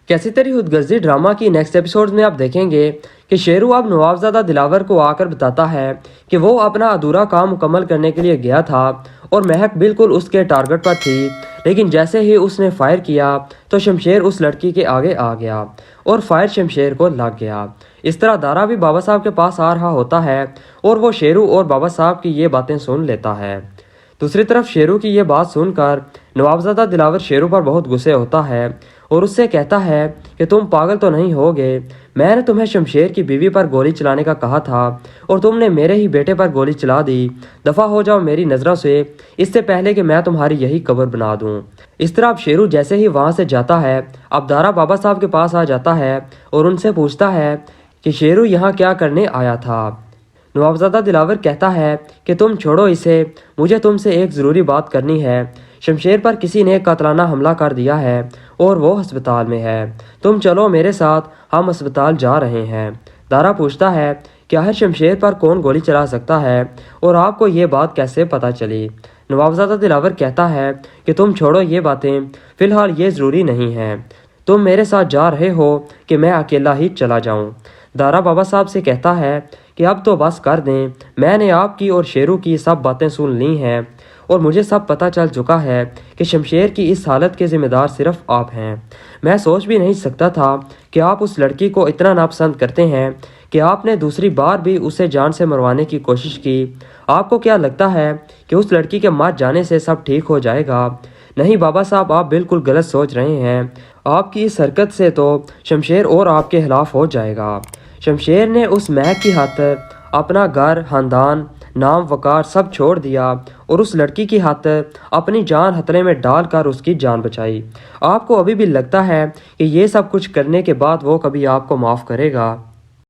कैसी तेरी खुदगर्जी ड्रामा की नेक्स्ट एपिसोड में आप देखेंगे कि शेरू अब नवाबजादा दिलावर को आकर बताता है कि वो अपना अधूरा काम मुकम्मल करने के लिए गया था और महक बिल्कुल उसके टारगेट पर थी, लेकिन जैसे ही उसने फायर किया तो शमशेर उस लड़की के आगे आ गया और फायर शमशेर को लग गया। इस तरह दारा भी बाबा साहब के पास आ रहा होता है और वो शेरू और बाबा साहब की ये बातें सुन लेता है। दूसरी तरफ शेरू की ये बात सुनकर नवाबजादा दिलावर शेरू पर बहुत गुस्से होता है और उससे कहता है कि तुम पागल तो नहीं होगे, मैंने तुम्हें शमशेर की बीवी पर गोली चलाने का कहा था और तुमने मेरे ही बेटे पर गोली चला दी। दफ़ा हो जाओ मेरी नज़रों से, इससे पहले कि मैं तुम्हारी यही कब्र बना दूं। इस तरह अब शेरू जैसे ही वहाँ से जाता है, अब दारा बाबा साहब के पास आ जाता है और उनसे पूछता है कि शेरू यहाँ क्या करने आया था। नवाबजादा दिलावर कहता है कि तुम छोड़ो इसे, मुझे तुमसे एक ज़रूरी बात करनी है। शमशेर पर किसी ने कातलाना हमला कर दिया है और वो अस्पताल में है, तुम चलो मेरे साथ, हम अस्पताल जा रहे हैं। दारा पूछता है कि आखिर शमशेर पर कौन गोली चला सकता है और आपको ये बात कैसे पता चली। नवाबजादा दिलावर कहता है कि तुम छोड़ो ये बातें, फ़िलहाल ये ज़रूरी नहीं है, तुम मेरे साथ जा रहे हो कि मैं अकेला ही चला जाऊं। दारा बाबा साहब से कहता है कि अब तो बस कर दें, मैंने आपकी और शेरू की सब बातें सुन ली हैं और मुझे सब पता चल चुका है कि शमशेर की इस हालत के ज़िम्मेदार सिर्फ आप हैं। मैं सोच भी नहीं सकता था कि आप उस लड़की को इतना नापसंद करते हैं कि आपने दूसरी बार भी उसे जान से मरवाने की कोशिश की। आपको क्या लगता है कि उस लड़की के मर जाने से सब ठीक हो जाएगा? नहीं बाबा साहब, आप बिल्कुल गलत सोच रहे हैं। आपकी इस हरकत से तो शमशेर और आपके खिलाफ हो जाएगा। शमशेर ने उस महक की खातिर अपना घर, खानदान, नाम, वकार सब छोड़ दिया और उस लड़की की खातिर अपनी जान खतरे में डालकर उसकी जान बचाई। आपको अभी भी लगता है कि ये सब कुछ करने के बाद वो कभी आपको माफ़ करेगा?